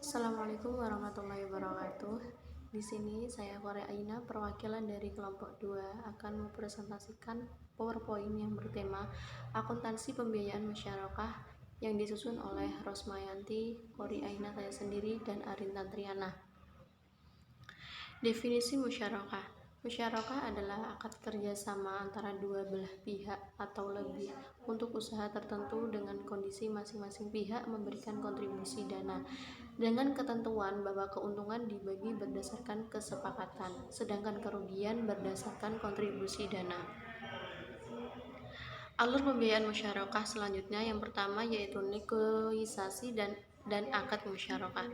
Assalamualaikum warahmatullahi wabarakatuh. Di sini saya Korea Aina, perwakilan dari kelompok 2 akan mempresentasikan PowerPoint yang bertema akuntansi pembiayaan musyarakah yang disusun oleh Rosmayanti, Kori Aina saya sendiri, dan Arin Tantriana. Definisi musyarakah. Musyarakah adalah akad kerjasama antara dua belah pihak atau lebih untuk usaha tertentu dengan kondisi masing-masing pihak memberikan kontribusi dana dengan ketentuan bahwa keuntungan dibagi berdasarkan kesepakatan, sedangkan kerugian berdasarkan kontribusi dana. Alur pembiayaan musyarakah selanjutnya yang pertama yaitu negosiasi dan akad musyarakah.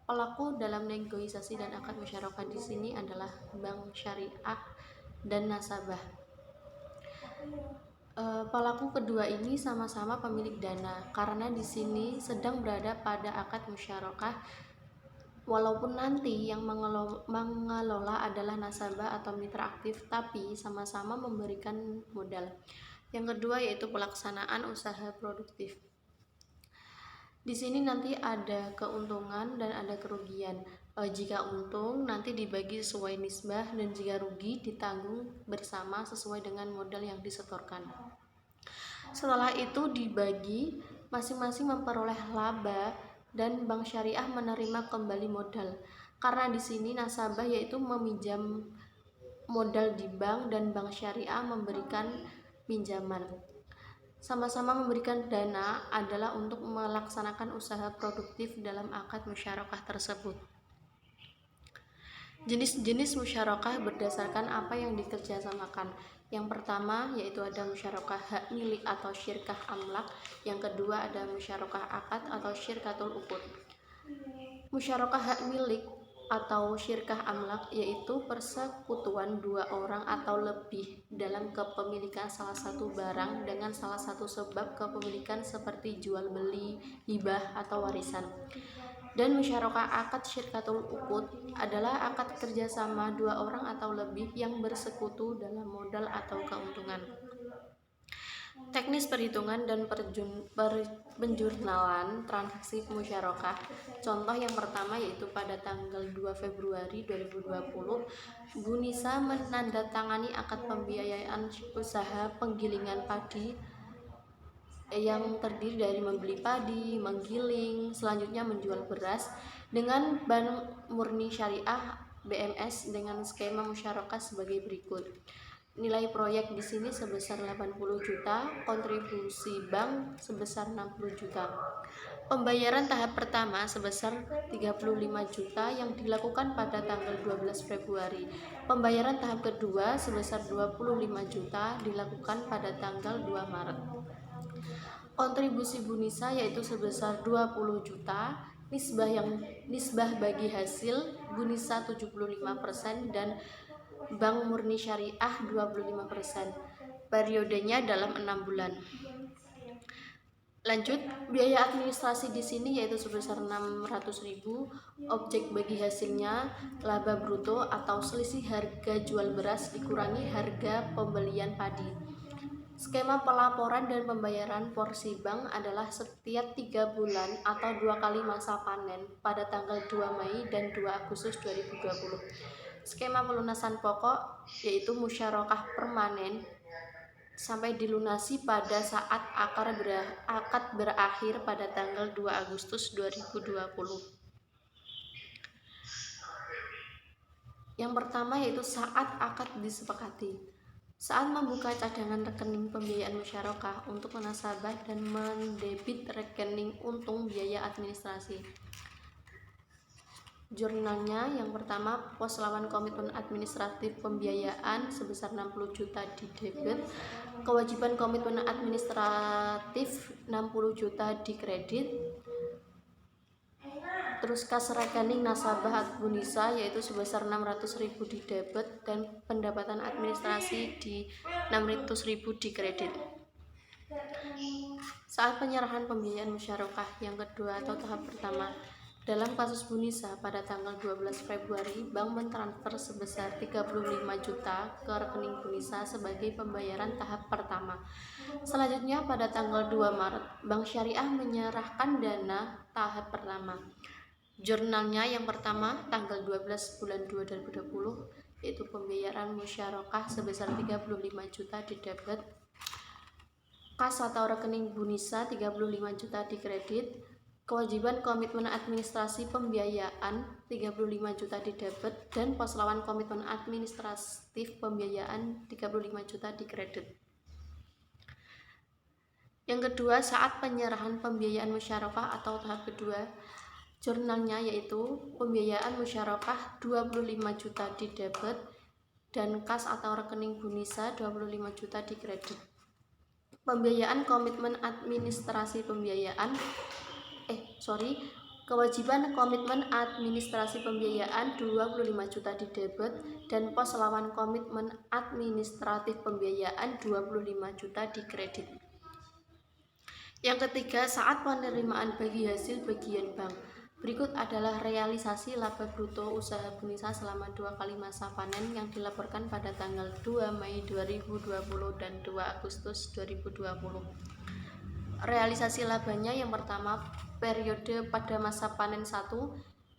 Pelaku dalam negosiasi dan akad musyarakah di sini adalah bank syariah dan nasabah. Pelaku kedua ini sama-sama pemilik dana karena di sini sedang berada pada akad musyarakah, walaupun nanti yang mengelola adalah nasabah atau mitra aktif, tapi sama-sama memberikan modal. Yang kedua yaitu pelaksanaan usaha produktif. Di sini nanti ada keuntungan dan ada kerugian. Jika untung nanti dibagi sesuai nisbah, dan jika rugi ditanggung bersama sesuai dengan modal yang disetorkan. Setelah itu dibagi, masing-masing memperoleh laba dan bank syariah menerima kembali modal. Karena di sini nasabah yaitu meminjam modal di bank dan bank syariah memberikan pinjaman. Sama-sama memberikan dana adalah untuk melaksanakan usaha produktif dalam akad musyarakah tersebut. Jenis-jenis musyarakah berdasarkan apa yang dikerjasamakan. Yang pertama yaitu ada musyarakah hak milik atau syirkah amlak. Yang kedua ada musyarakah akad atau syirkatul uqud. Musyarakah hak milik atau syirkah amlak yaitu persekutuan dua orang atau lebih dalam kepemilikan salah satu barang dengan salah satu sebab kepemilikan seperti jual beli, hibah atau warisan. Dan musyarakah akad syirkatul uqud adalah akad kerjasama dua orang atau lebih yang bersekutu dalam modal atau keuntungan. Teknis perhitungan dan penjurnalan transaksi musyarakah. Contoh yang pertama yaitu pada tanggal 2 Februari 2020, Bu Nisa menandatangani akad pembiayaan usaha penggilingan padi yang terdiri dari membeli padi, menggiling, selanjutnya menjual beras dengan Bank Murni Syariah BMS dengan skema musyarakah sebagai berikut. Nilai proyek di sini sebesar 80 juta, kontribusi bank sebesar 60 juta. Pembayaran tahap pertama sebesar 35 juta yang dilakukan pada tanggal 12 Februari. Pembayaran tahap kedua sebesar 25 juta dilakukan pada tanggal 2 Maret. Kontribusi Bu Nisa yaitu sebesar 20 juta, nisbah bagi hasil Bu Nisa 75% dan Bank Murni Syariah 25%. Periodenya dalam 6 bulan. Lanjut, biaya administrasi di sini yaitu sebesar 600.000. Objek bagi hasilnya laba bruto atau selisih harga jual beras dikurangi harga pembelian padi. Skema pelaporan dan pembayaran porsi bank adalah setiap 3 bulan atau 2 kali masa panen pada tanggal 2 Mei dan 2 Agustus 2020. Skema pelunasan pokok yaitu musyarakah permanen sampai dilunasi pada saat akad berakhir pada tanggal 2 Agustus 2020. Yang pertama yaitu saat akad disepakati. Saat membuka cadangan rekening pembiayaan musyarakah untuk nasabah dan mendebit rekening untung biaya administrasi. Jurnalnya yang pertama, pos lawan komitmen administratif pembiayaan sebesar 60 juta di debit, kewajiban komitmen administratif 60 juta di kredit. Terus kas rekening nasabah Bu Nisa yaitu sebesar 600.000 di debit dan pendapatan administrasi di 600.000 di kredit. Saat penyerahan pembiayaan musyarakah yang kedua atau tahap pertama, dalam kasus Bu Nisa pada tanggal 12 Februari, bank mentransfer sebesar 35 juta ke rekening Bu Nisa sebagai pembayaran tahap pertama. Selanjutnya pada tanggal 2 Maret, Bank Syariah menyerahkan dana tahap pertama. Jurnalnya yang pertama tanggal 12 bulan 2 2020 yaitu pembayaran musyarakah sebesar 35 juta di debit, kas atau rekening Bunisa 35 juta di kredit, kewajiban komitmen administrasi pembiayaan 35 juta di debit, dan pos lawan komitmen administratif pembiayaan 35 juta di kredit. Yang kedua, saat penyerahan pembiayaan musyarakah atau tahap kedua, jurnalnya yaitu pembiayaan musyarakah 25 juta di debit dan kas atau rekening Bunisa 25 juta di kredit. Pembiayaan komitmen administrasi pembiayaan kewajiban komitmen administrasi pembiayaan 25 juta di debit dan pos lawan komitmen administratif pembiayaan 25 juta di kredit. Yang ketiga, saat penerimaan bagi hasil bagian bank. Berikut adalah realisasi laba bruto usaha Bunisa selama 2 kali masa panen yang dilaporkan pada tanggal 2 Mei 2020 dan 2 Agustus 2020. Realisasi labanya yang pertama, periode pada masa panen 1,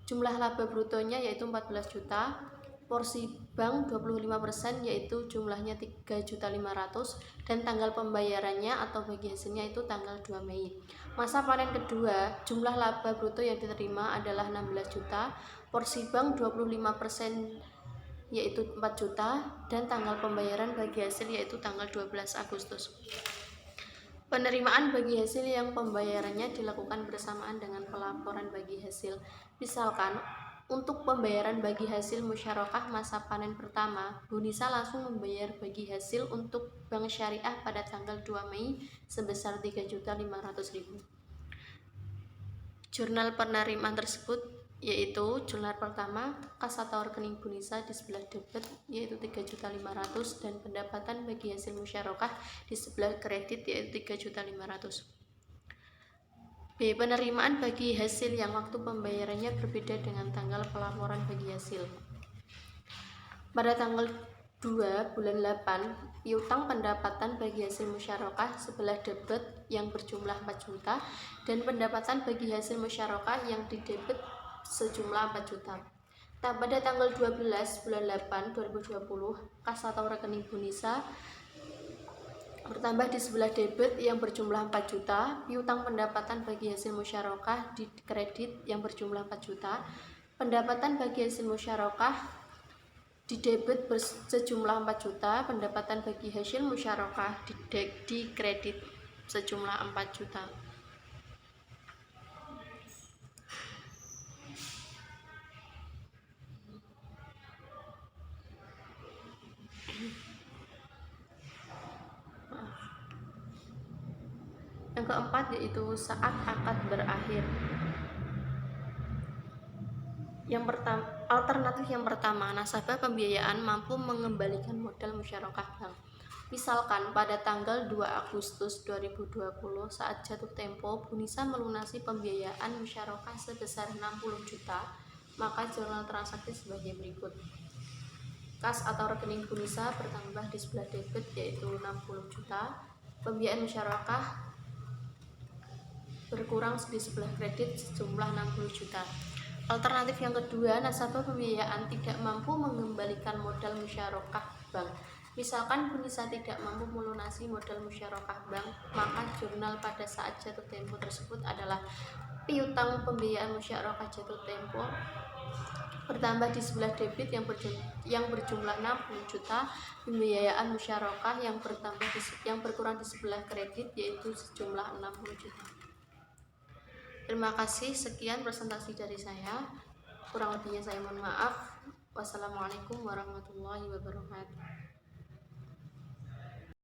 jumlah laba brutonya yaitu 14 juta, porsi bank 25% yaitu jumlahnya 3.500.000 dan tanggal pembayarannya atau bagi hasilnya itu tanggal 2 Mei. Masa panen kedua, jumlah laba bruto yang diterima adalah 16 juta, porsi bank 25% yaitu 4 juta dan tanggal pembayaran bagi hasil yaitu tanggal 12 Agustus. Penerimaan bagi hasil yang pembayarannya dilakukan bersamaan dengan pelaporan bagi hasil. Misalkan untuk pembayaran bagi hasil musyarakah masa panen pertama, Bunisa langsung membayar bagi hasil untuk Bank Syariah pada tanggal 2 Mei sebesar 3.500.000. Jurnal penerimaan tersebut yaitu jurnal pertama, kas atau rekening Bunisa di sebelah debit yaitu 3.500.000 dan pendapatan bagi hasil musyarakah di sebelah kredit yaitu 3.500.000. B. Penerimaan bagi hasil yang waktu pembayarannya berbeda dengan tanggal pelaporan bagi hasil. Pada tanggal 2 bulan 8, piutang pendapatan bagi hasil musyarakah sebelah debit yang berjumlah 4 juta dan pendapatan bagi hasil musyarakah yang didebit sejumlah 4 juta. Pada tanggal 12 bulan 8 2020, kas atau rekening Bunisa bertambah di sebelah debit yang berjumlah 4 juta, piutang pendapatan bagi hasil musyarakah di kredit yang berjumlah 4 juta, pendapatan bagi hasil musyarakah di debit sejumlah 4 juta, pendapatan bagi hasil musyarakah di kredit sejumlah 4 juta. Yang keempat yaitu saat akad berakhir. Alternatif yang pertama, nasabah pembiayaan mampu mengembalikan modal musyarakah bank. Misalkan pada tanggal 2 Agustus 2020 saat jatuh tempo Bunisa melunasi pembiayaan musyarakah sebesar 60 juta, maka jurnal transaksi sebagai berikut. Kas atau rekening Bunisa bertambah di sebelah debit yaitu 60 juta, pembiayaan musyarakah berkurang di sebelah kredit sejumlah 60 juta. Alternatif yang kedua, nasabah pembiayaan tidak mampu mengembalikan modal musyarakah bank. Misalkan Bunisa tidak mampu melunasi modal musyarakah bank, maka jurnal pada saat jatuh tempo tersebut adalah piutang pembiayaan musyarakah jatuh tempo bertambah di sebelah debit yang berjumlah 60 juta, pembiayaan musyarakah yang berkurang di sebelah kredit yaitu sejumlah 60 juta. Terima kasih, sekian presentasi dari saya. Kurang lebihnya saya mohon maaf. Wassalamualaikum warahmatullahi wabarakatuh.